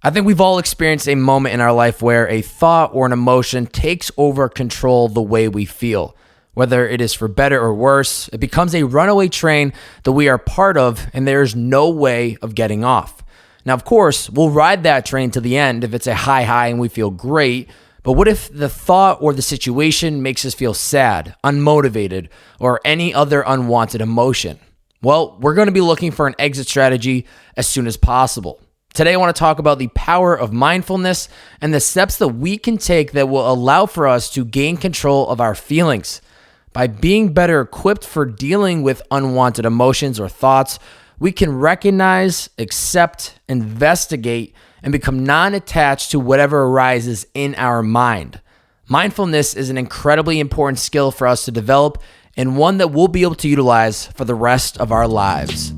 I think we've all experienced a moment in our life where a thought or an emotion takes over control the way we feel. Whether it is for better or worse, it becomes a runaway train that we are part of, and there's no way of getting off. Now, of course, we'll ride that train to the end if it's a high and we feel great, but what if the thought or the situation makes us feel sad, unmotivated, or any other unwanted emotion? Well, we're going to be looking for an exit strategy as soon as possible. Today, I want to talk about the power of mindfulness and the steps that we can take that will allow for us to gain control of our feelings. By being better equipped for dealing with unwanted emotions or thoughts, we can recognize, accept, investigate, and become non-attached to whatever arises in our mind. Mindfulness is an incredibly important skill for us to develop and one that we'll be able to utilize for the rest of our lives.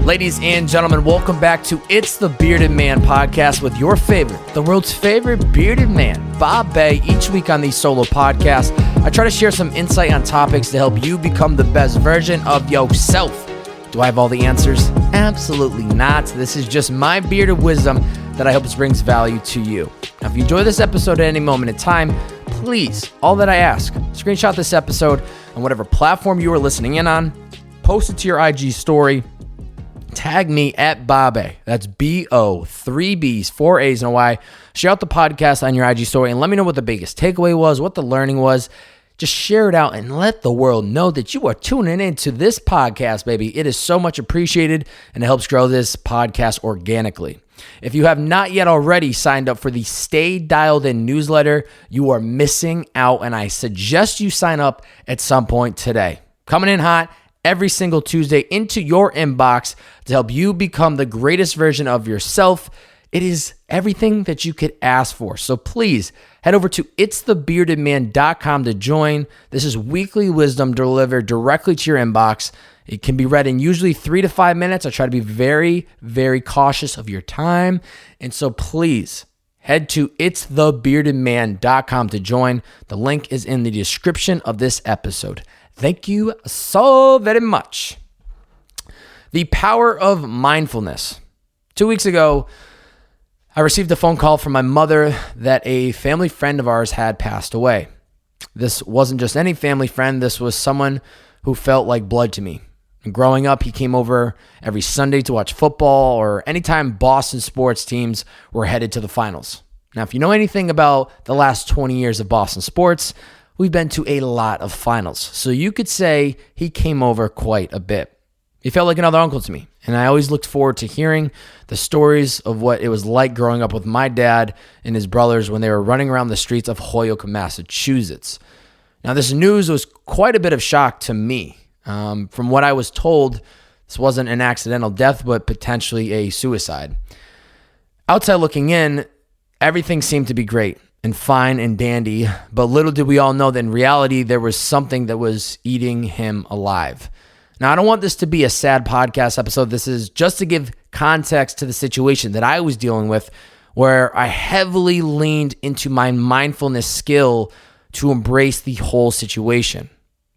Ladies and gentlemen, welcome back to It's the Bearded Man podcast with your favorite, the world's favorite bearded man, Bob Bay. Each week on these solo podcasts, I try to share some insight on topics to help you become the best version of yourself. Do I have all the answers? Absolutely not. This is just my bearded wisdom that I hope brings value to you. Now, if you enjoy this episode at any moment in time, please, all that I ask, screenshot this episode on whatever platform you are listening in on, post it to your IG story, tag me at Babe. That's B-O, 3 B's, 4 A's, and a Y. Share out the podcast on your IG story and let me know what the biggest takeaway was, what the learning was. Just share it out and let the world know that you are tuning into this podcast, baby. It is so much appreciated and it helps grow this podcast organically. If you have not yet already signed up for the Stay Dialed In newsletter, you are missing out, and I suggest you sign up at some point today. Coming in hot every single Tuesday into your inbox to help you become the greatest version of yourself. It is everything that you could ask for. So please head over to itsthebeardedman.com to join. This is weekly wisdom delivered directly to your inbox. It can be read in usually 3 to 5 minutes. I try to be very, very cautious of your time. And so please head to itsthebeardedman.com to join. The link is in the description of this episode. Thank you so very much. The power of mindfulness. 2 weeks ago, I received a phone call from my mother that a family friend of ours had passed away. This wasn't just any family friend. This was someone who felt like blood to me. And growing up, he came over every Sunday to watch football or anytime Boston sports teams were headed to the finals. Now, if you know anything about the last 20 years of Boston sports, we've been to a lot of finals. So you could say he came over quite a bit. He felt like another uncle to me. And I always looked forward to hearing the stories of what it was like growing up with my dad and his brothers when they were running around the streets of Holyoke, Massachusetts. Now, this news was quite a bit of shock to me. From what I was told, this wasn't an accidental death, but potentially a suicide. Outside looking in, everything seemed to be great and fine and dandy, but little did we all know that in reality, there was something that was eating him alive. Now, I don't want this to be a sad podcast episode. This is just to give context to the situation that I was dealing with, where I heavily leaned into my mindfulness skill to embrace the whole situation.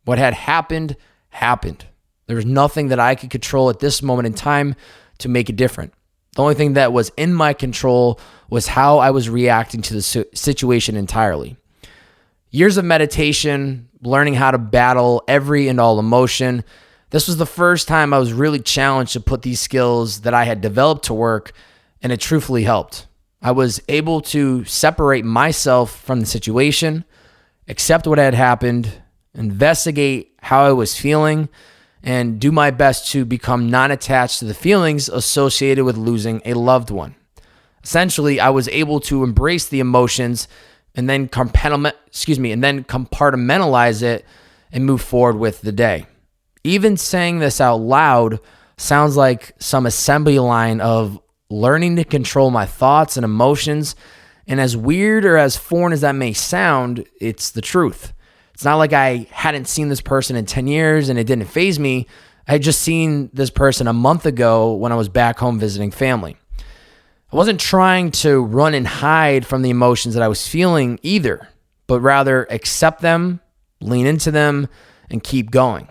What had happened, happened. There was nothing that I could control at this moment in time to make it different. The only thing that was in my control was how I was reacting to the situation entirely. Years of meditation, learning how to battle every and all emotion. This was the first time I was really challenged to put these skills that I had developed to work, and it truthfully helped. I was able to separate myself from the situation, accept what had happened, investigate how I was feeling, and do my best to become non-attached to the feelings associated with losing a loved one. Essentially, I was able to embrace the emotions and then compartmentalize it and move forward with the day. Even saying this out loud sounds like some assembly line of learning to control my thoughts and emotions. And as weird or as foreign as that may sound, it's the truth. It's not like I hadn't seen this person in 10 years and it didn't faze me. I had just seen this person a month ago when I was back home visiting family. I wasn't trying to run and hide from the emotions that I was feeling either, but rather accept them, lean into them, and keep going.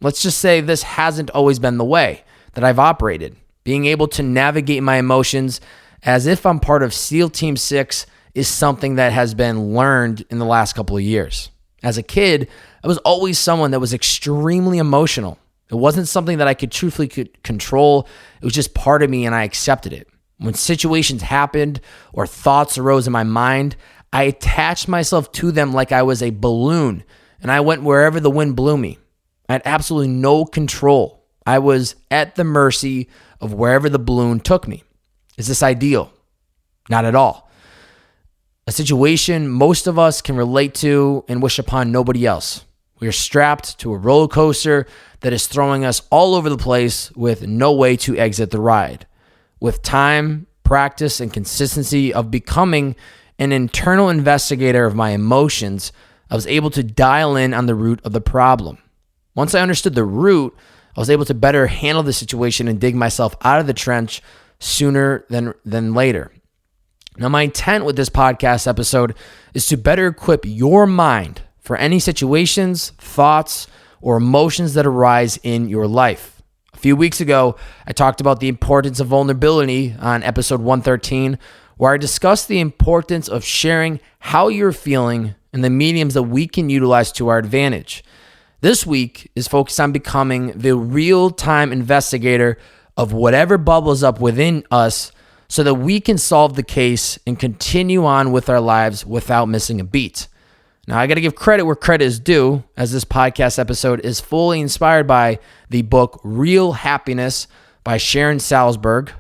Let's just say this hasn't always been the way that I've operated. Being able to navigate my emotions as if I'm part of SEAL Team 6 is something that has been learned in the last couple of years. As a kid, I was always someone that was extremely emotional. It wasn't something that I could truthfully control. It was just part of me, and I accepted it. When situations happened or thoughts arose in my mind, I attached myself to them like I was a balloon, and I went wherever the wind blew me. I had absolutely no control. I was at the mercy of wherever the balloon took me. Is this ideal? Not at all. A situation most of us can relate to and wish upon nobody else. We are strapped to a roller coaster that is throwing us all over the place with no way to exit the ride. With time, practice, and consistency of becoming an internal investigator of my emotions, I was able to dial in on the root of the problem. Once I understood the root, I was able to better handle the situation and dig myself out of the trench sooner than later. Now, my intent with this podcast episode is to better equip your mind for any situations, thoughts, or emotions that arise in your life. A few weeks ago, I talked about the importance of vulnerability on episode 113, where I discussed the importance of sharing how you're feeling and the mediums that we can utilize to our advantage. This week is focused on becoming the real-time investigator of whatever bubbles up within us so that we can solve the case and continue on with our lives without missing a beat. Now, I got to give credit where credit is due, as this podcast episode is fully inspired by the book Real Happiness by Sharon Salzberg,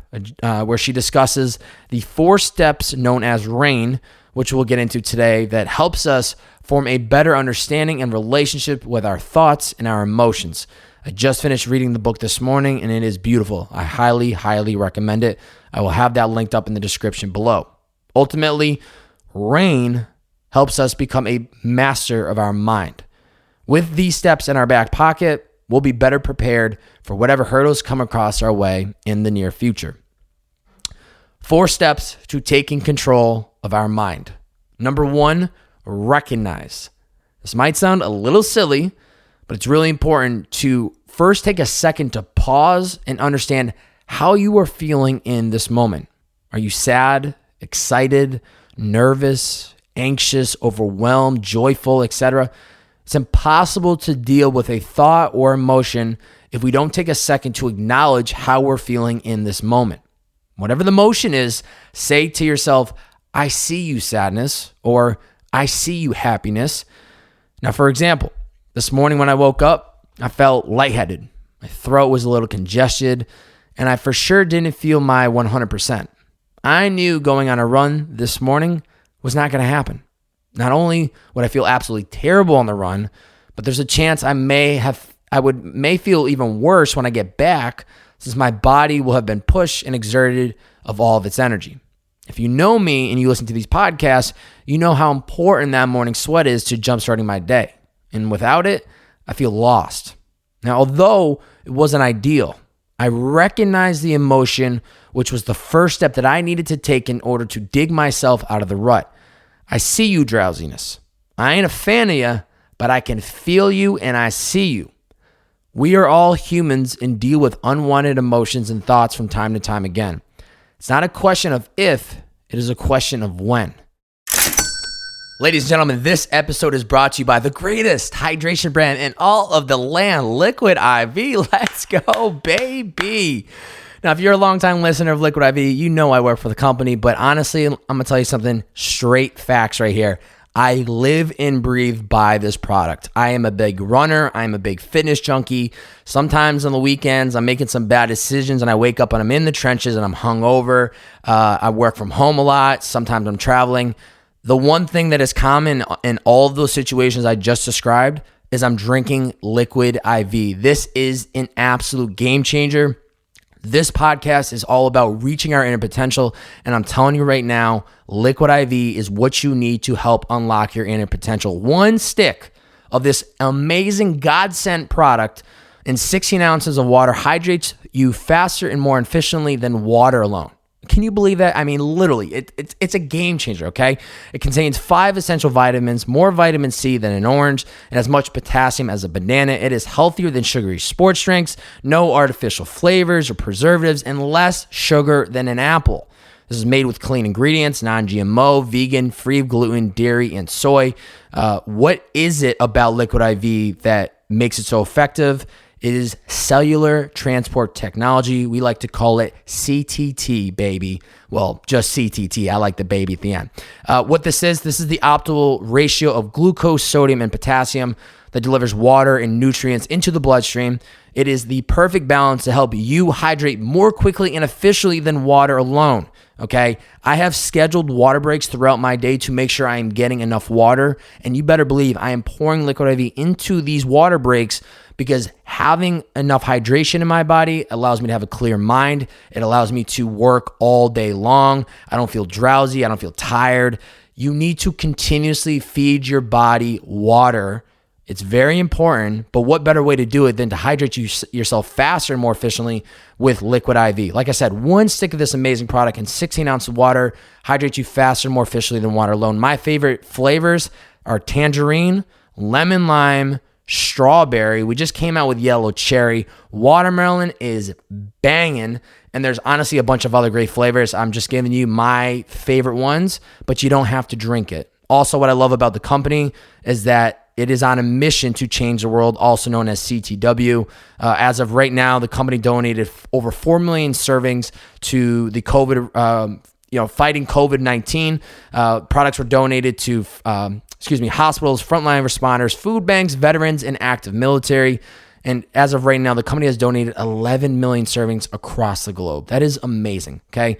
where she discusses the 4 steps known as RAIN, which we'll get into today, that helps us form a better understanding and relationship with our thoughts and our emotions. I just finished reading the book this morning, and it is beautiful. I highly, highly recommend it. I will have that linked up in the description below. Ultimately, RAIN helps us become a master of our mind. With these steps in our back pocket, we'll be better prepared for whatever hurdles come across our way in the near future. 4 steps to taking control of our mind. Number 1, recognize. This might sound a little silly, but it's really important to first take a second to pause and understand how you are feeling in this moment. Are you sad, excited, nervous, anxious, overwhelmed, joyful, etc.? It's impossible to deal with a thought or emotion if we don't take a second to acknowledge how we're feeling in this moment. Whatever the emotion is, say to yourself, I see you, sadness, or I see you, happiness. Now, for example, this morning when I woke up, I felt lightheaded. My throat was a little congested, and I for sure didn't feel my 100%. I knew going on a run this morning was not going to happen. Not only would I feel absolutely terrible on the run, but there's a chance I may feel even worse when I get back, since my body will have been pushed and exerted of all of its energy. If you know me and you listen to these podcasts, you know how important that morning sweat is to jumpstarting my day. And without it, I feel lost. Now, although it wasn't ideal, I recognized the emotion, which was the first step that I needed to take in order to dig myself out of the rut. I see you, drowsiness. I ain't a fan of you, but I can feel you and I see you. We are all humans and deal with unwanted emotions and thoughts from time to time again. It's not a question of if, it is a question of when. Ladies and gentlemen, this episode is brought to you by the greatest hydration brand in all of the land, Liquid IV. Let's go, baby. Now, if you're a longtime listener of Liquid IV, you know I work for the company, but honestly, I'm going to tell you something, straight facts right here. I live and breathe by this product. I am a big runner. I'm a big fitness junkie. Sometimes on the weekends, I'm making some bad decisions and I wake up and I'm in the trenches and I'm hungover. I work from home a lot. Sometimes I'm traveling. The one thing that is common in all of those situations I just described is I'm drinking Liquid IV. This is an absolute game changer. This podcast is all about reaching our inner potential, and I'm telling you right now, Liquid IV is what you need to help unlock your inner potential. 1 stick of this amazing God-sent product in 16 ounces of water hydrates you faster and more efficiently than water alone. Can you believe that? I mean, literally, it's a game changer, okay? It contains 5 essential vitamins, more vitamin C than an orange, and as much potassium as a banana. It is healthier than sugary sports drinks, no artificial flavors or preservatives, and less sugar than an apple. This is made with clean ingredients, non-GMO, vegan, free of gluten, dairy, and soy. What is it about Liquid IV that makes it so effective? It is cellular transport technology. We like to call it CTT, baby. Well, just CTT. I like the baby at the end. What this is the optimal ratio of glucose, sodium, and potassium that delivers water and nutrients into the bloodstream. It is the perfect balance to help you hydrate more quickly and efficiently than water alone. Okay, I have scheduled water breaks throughout my day to make sure I am getting enough water, and you better believe I am pouring Liquid IV into these water breaks because having enough hydration in my body allows me to have a clear mind. It allows me to work all day long. I don't feel drowsy. I don't feel tired. You need to continuously feed your body water. It's very important, but what better way to do it than to hydrate yourself faster and more efficiently with Liquid IV? Like I said, 1 stick of this amazing product and 16 ounces of water hydrates you faster and more efficiently than water alone. My favorite flavors are tangerine, lemon lime, strawberry. We just came out with yellow cherry. Watermelon is banging. And there's honestly a bunch of other great flavors. I'm just giving you my favorite ones, but you don't have to drink it. Also, what I love about the company is that it is on a mission to change the world, also known as CTW. As of right now, the company donated over 4 million servings to the fighting COVID-19. Products were donated to, hospitals, frontline responders, food banks, veterans, and active military. And as of right now, the company has donated 11 million servings across the globe. That is amazing, okay?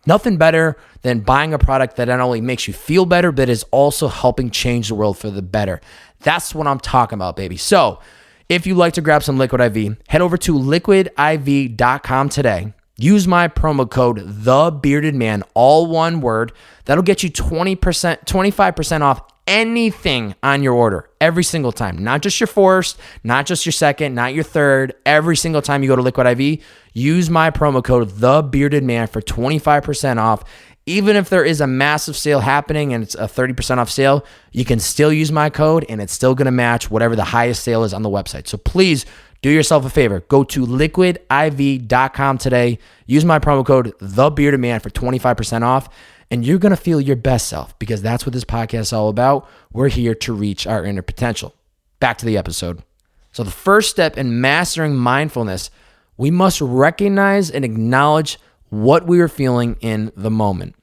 Nothing better than buying a product that not only makes you feel better, but is also helping change the world for the better. That's what I'm talking about, baby. So if you'd like to grab some Liquid IV, head over to liquidiv.com today. Use my promo code TheBeardedMan, all one word. That'll get you 25% off anything on your order every single time. Not just your first, not just your second, not your third. Every single time you go to Liquid IV, use my promo code TheBeardedMan for 25% off. Even if there is a massive sale happening and it's a 30% off sale, you can still use my code and it's still going to match whatever the highest sale is on the website. So please do yourself a favor. Go to liquidiv.com today. Use my promo code TheBeardedMan for 25% off. And you're going to feel your best self because that's what this podcast is all about. We're here to reach our inner potential. Back to the episode. So the first step in mastering mindfulness, we must recognize and acknowledge what we are feeling in the moment.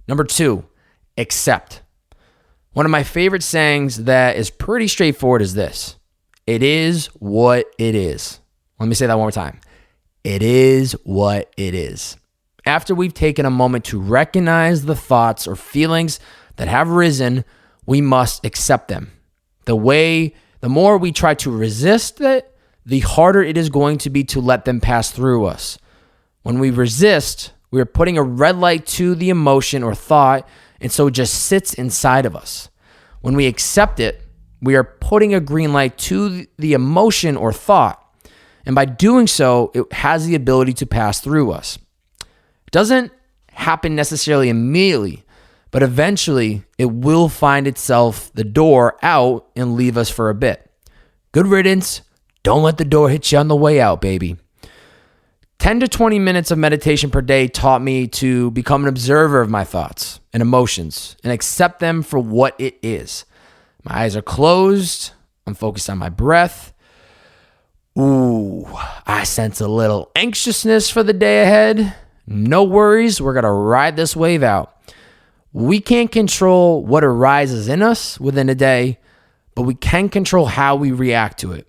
Number 2, accept. One of my favorite sayings that is pretty straightforward is this: it is what it is. Let me say that one more time. It is what it is. After we've taken a moment to recognize the thoughts or feelings that have risen, we must accept them. The more we try to resist it, the harder it is going to be to let them pass through us. When we resist, we are putting a red light to the emotion or thought, and so it just sits inside of us. When we accept it, we are putting a green light to the emotion or thought, and by doing so, it has the ability to pass through us. It doesn't happen necessarily immediately, but eventually it will find itself the door out and leave us for a bit. Good riddance. Don't let the door hit you on the way out, baby. 10 to 20 minutes of meditation per day taught me to become an observer of my thoughts and emotions and accept them for what it is. My eyes are closed. I'm focused on my breath. Ooh, I sense a little anxiousness for the day ahead. No worries, we're going to ride this wave out. We can't control what arises in us within a day, but we can control how we react to it.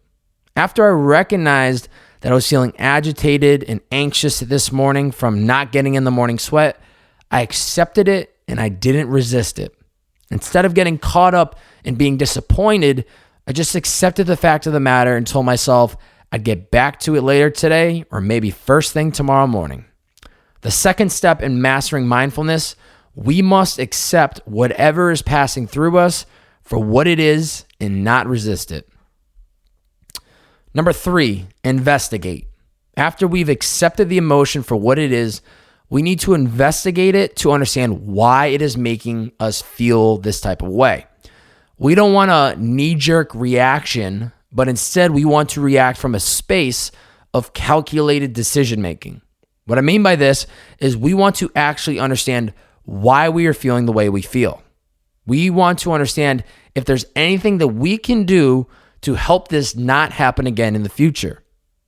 After I recognized that I was feeling agitated and anxious this morning from not getting in the morning sweat, I accepted it and I didn't resist it. Instead of getting caught up and being disappointed, I just accepted the fact of the matter and told myself I'd get back to it later today or maybe first thing tomorrow morning. The second step in mastering mindfulness, we must accept whatever is passing through us for what it is and not resist it. Number 3, investigate. After we've accepted the emotion for what it is, we need to investigate it to understand why it is making us feel this type of way. We don't want a knee-jerk reaction, but instead we want to react from a space of calculated decision-making. What I mean by this is we want to actually understand why we are feeling the way we feel. We want to understand if there's anything that we can do to help this not happen again in the future.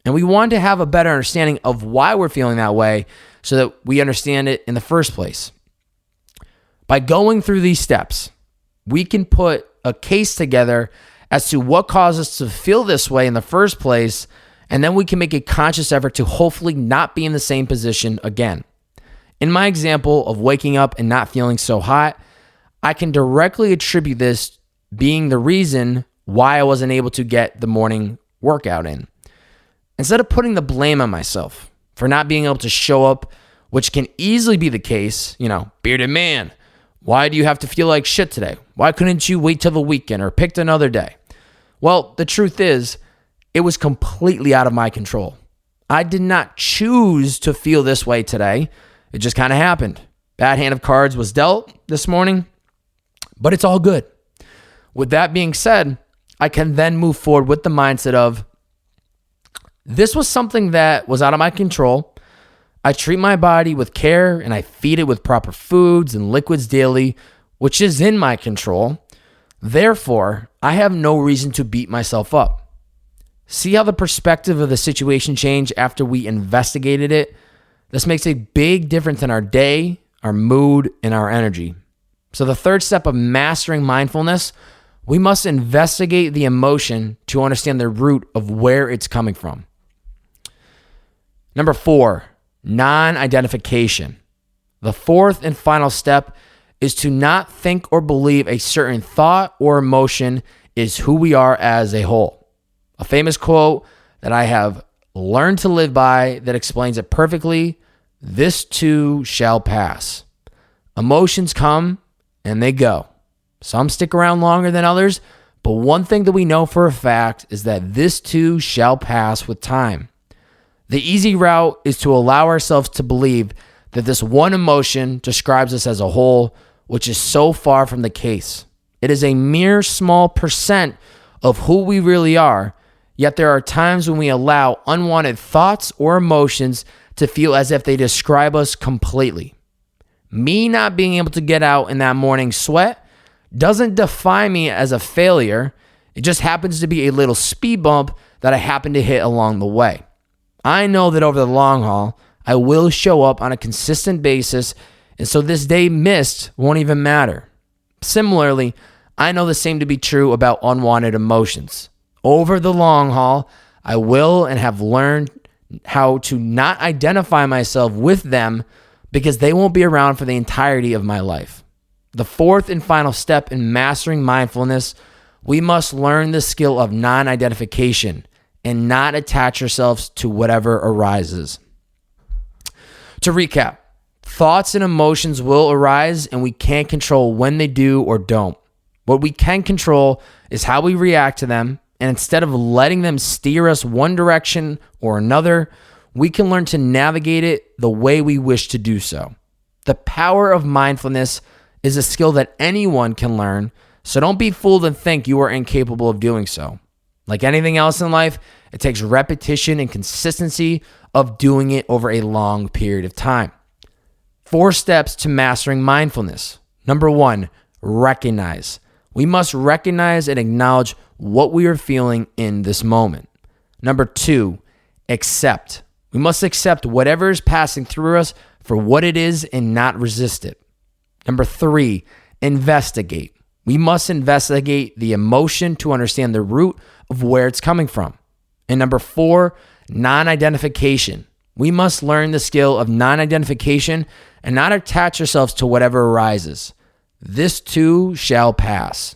And we want to have a better understanding of why we're feeling that way so that we understand it in the first place. By going through these steps, we can put a case together as to what caused us to feel this way in the first place, and then we can make a conscious effort to hopefully not be in the same position again. In my example of waking up and not feeling so hot, I can directly attribute this being the reason why I wasn't able to get the morning workout in. Instead of putting the blame on myself for not being able to show up, which can easily be the case, bearded man, why do you have to feel like shit today? Why couldn't you wait till the weekend or picked another day? Well, the truth is, it was completely out of my control. I did not choose to feel this way today. It just kind of happened. Bad hand of cards was dealt this morning, but it's all good. With that being said, I can then move forward with the mindset of, this was something that was out of my control. I treat my body with care and I feed it with proper foods and liquids daily, which is in my control. Therefore, I have no reason to beat myself up. See how the perspective of the situation changed after we investigated it? This makes a big difference in our day, our mood, and our energy. So the third step of mastering mindfulness, we must investigate the emotion to understand the root of where it's coming from. Number 4, non-identification. The fourth and final step is to not think or believe a certain thought or emotion is who we are as a whole. A famous quote that I have learned to live by that explains it perfectly: this too shall pass. Emotions come and they go. Some stick around longer than others, but one thing that we know for a fact is that this too shall pass with time. The easy route is to allow ourselves to believe that this one emotion describes us as a whole, which is so far from the case. It is a mere small percent of who we really are, yet there are times when we allow unwanted thoughts or emotions to feel as if they describe us completely. Me not being able to get out in that morning sweat doesn't define me as a failure. It just happens to be a little speed bump that I happen to hit along the way. I know that over the long haul, I will show up on a consistent basis, and so this day missed won't even matter. Similarly, I know the same to be true about unwanted emotions. Over the long haul, I will and have learned how to not identify myself with them because they won't be around for the entirety of my life. The fourth and final step in mastering mindfulness, we must learn the skill of non-identification and not attach ourselves to whatever arises. To recap, thoughts and emotions will arise and we can't control when they do or don't. What we can control is how we react to them, and instead of letting them steer us one direction or another, we can learn to navigate it the way we wish to do so. The power of mindfulness is a skill that anyone can learn, so don't be fooled and think you are incapable of doing so. Like anything else in life, it takes repetition and consistency of doing it over a long period of time. 4 steps to mastering mindfulness. Number 1, recognize. We must recognize and acknowledge what we are feeling in this moment. Number 2, accept. We must accept whatever is passing through us for what it is and not resist it. Number 3, investigate. We must investigate the emotion to understand the root of where it's coming from. And number 4, non-identification. We must learn the skill of non-identification and not attach ourselves to whatever arises. This too shall pass.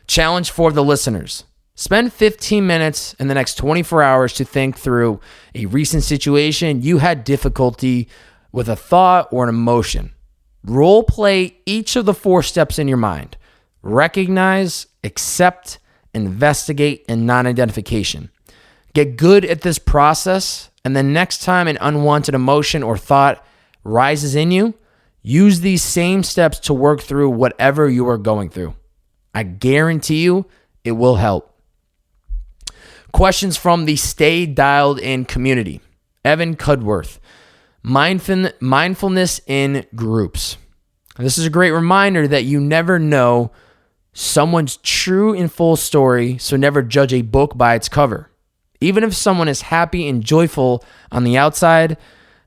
Challenge for the listeners. Spend 15 minutes in the next 24 hours to think through a recent situation you had difficulty with a thought or an emotion. Role play each of the 4 steps in your mind. Recognize, accept, investigate, and non-identification. Get good at this process, and then next time an unwanted emotion or thought rises in you, use these same steps to work through whatever you are going through. I guarantee you it will help. Questions from the Stay Dialed In community. Evan Cudworth. Mindfulness in groups. This is a great reminder that you never know someone's true and full story, so never judge a book by its cover. Even if someone is happy and joyful on the outside,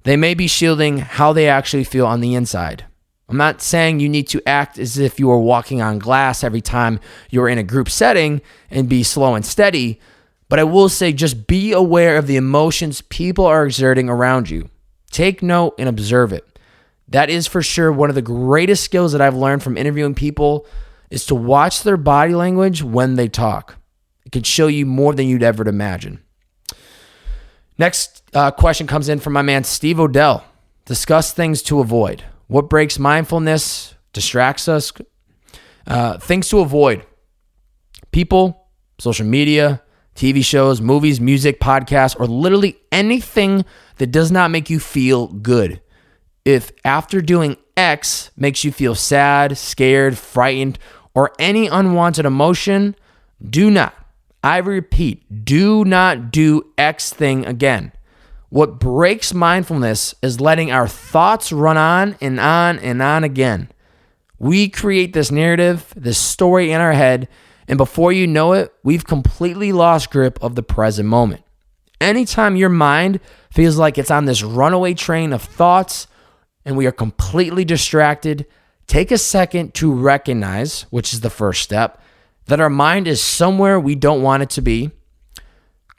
they may be shielding how they actually feel on the inside. I'm not saying you need to act as if you are walking on glass every time you're in a group setting and be slow and steady, but I will say just be aware of the emotions people are exerting around you. Take note and observe it. That is for sure one of the greatest skills that I've learned from interviewing people is to watch their body language when they talk. It can show you more than you'd ever imagine. Next question comes in from my man Steve Odell. Discuss things to avoid. What breaks mindfulness, distracts us? Things to avoid. People, social media, TV shows, movies, music, podcasts, or literally anything that does not make you feel good. If after doing X makes you feel sad, scared, frightened, or any unwanted emotion, do not. I repeat, do not do X thing again. What breaks mindfulness is letting our thoughts run on and on and on again. We create this narrative, this story in our head, and before you know it, we've completely lost grip of the present moment. Anytime your mind feels like it's on this runaway train of thoughts and we are completely distracted, take a second to recognize, which is the first step, that our mind is somewhere we don't want it to be.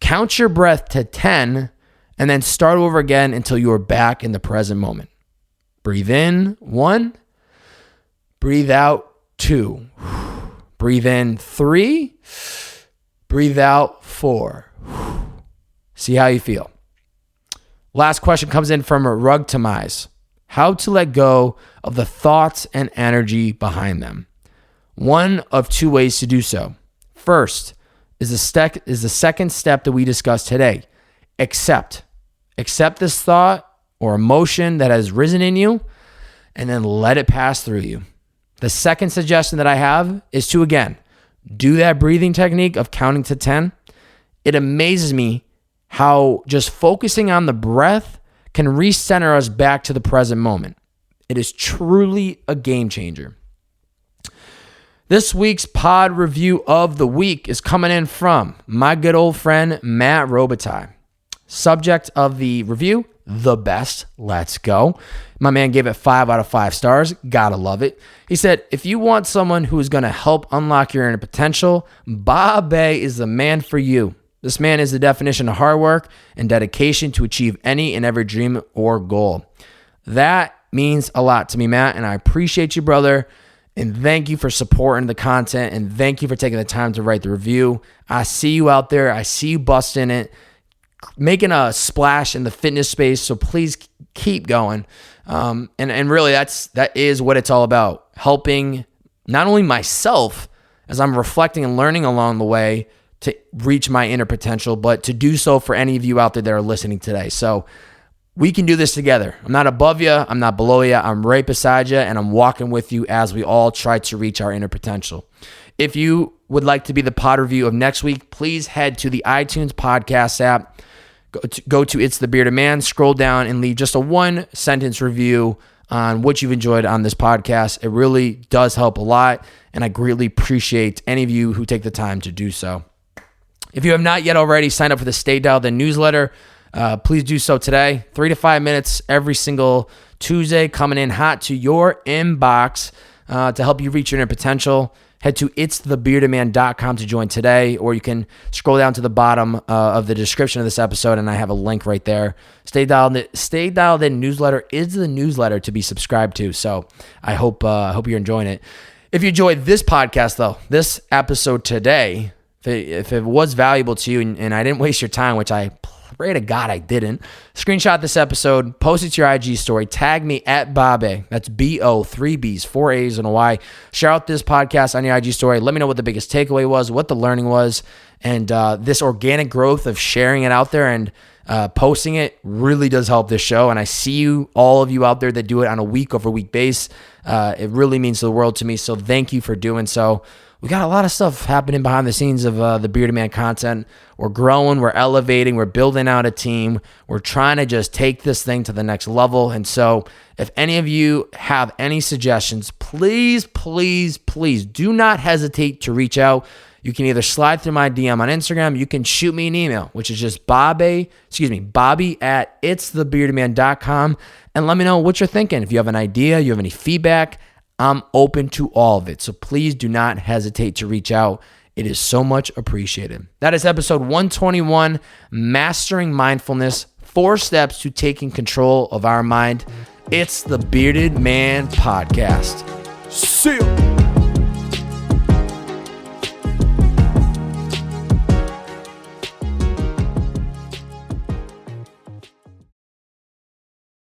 Count your breath to 10 and then start over again until you are back in the present moment. Breathe in, 1. Breathe out, 2. Breathe in, 3. Breathe out, 4. See how you feel. Last question comes in from Rugtamize. How to let go of the thoughts and energy behind them. One of two ways to do so. First is the second step that we discussed today. Accept this thought or emotion that has risen in you, and then let it pass through you. The second suggestion that I have is to, again, do that breathing technique of counting to 10. It amazes me how just focusing on the breath can recenter us back to the present moment. It is truly a game changer. This week's pod review of the week is coming in from my good old friend, Matt Robitaille. Subject of the review, the best. Let's go. My man gave it 5 out of 5 stars. Gotta love it. He said, if you want someone who is going to help unlock your inner potential, Bob Bay is the man for you. This man is the definition of hard work and dedication to achieve any and every dream or goal. That means a lot to me, Matt, and I appreciate you, brother. And thank you for supporting the content, and thank you for taking the time to write the review. I see you out there. I see you busting it, making a splash in the fitness space. So please keep going. And really, that is what it's all about. Helping not only myself as I'm reflecting and learning along the way to reach my inner potential, but to do so for any of you out there that are listening today. So we can do this together. I'm not above you. I'm not below you. I'm right beside you, and I'm walking with you as we all try to reach our inner potential. If you would like to be the pod review of next week, please head to the iTunes podcast app. Go to It's the Bearded Man, scroll down, and leave just a 1-sentence review on what you've enjoyed on this podcast. It really does help a lot, and I greatly appreciate any of you who take the time to do so. If you have not yet already signed up for the Stay Dialed In newsletter, please do so today. 3 to 5 minutes every single Tuesday, coming in hot to your inbox to help you reach your inner potential. Head to itsthebeardedman.com to join today, or you can scroll down to the bottom of the description of this episode, and I have a link right there. Stay Dialed In newsletter is the newsletter to be subscribed to, so I hope you're enjoying it. If you enjoyed this podcast, though, this episode today, if it was valuable to you and I didn't waste your time, which I pray to God I didn't. Screenshot this episode, post it to your IG story, tag me at Babe. That's B-O, 3 B's, 4 A's, and a Y. Share out this podcast on your IG story. Let me know what the biggest takeaway was, what the learning was, and this organic growth of sharing it out there and posting it really does help this show. And I see you, all of you out there that do it on a week-over-week basis. It really means the world to me, so thank you for doing so. We got a lot of stuff happening behind the scenes of the Bearded Man content. We're growing, we're elevating, we're building out a team. We're trying to just take this thing to the next level. And so if any of you have any suggestions, please, please, please do not hesitate to reach out. You can either slide through my DM on Instagram. You can shoot me an email, which is just Bobby at itsthebeardedman.com, and let me know what you're thinking. If you have an idea, you have any feedback, I'm open to all of it. So please do not hesitate to reach out. It is so much appreciated. That is episode 121, Mastering Mindfulness, 4 steps to taking control of our mind. It's the Bearded Man Podcast. See you.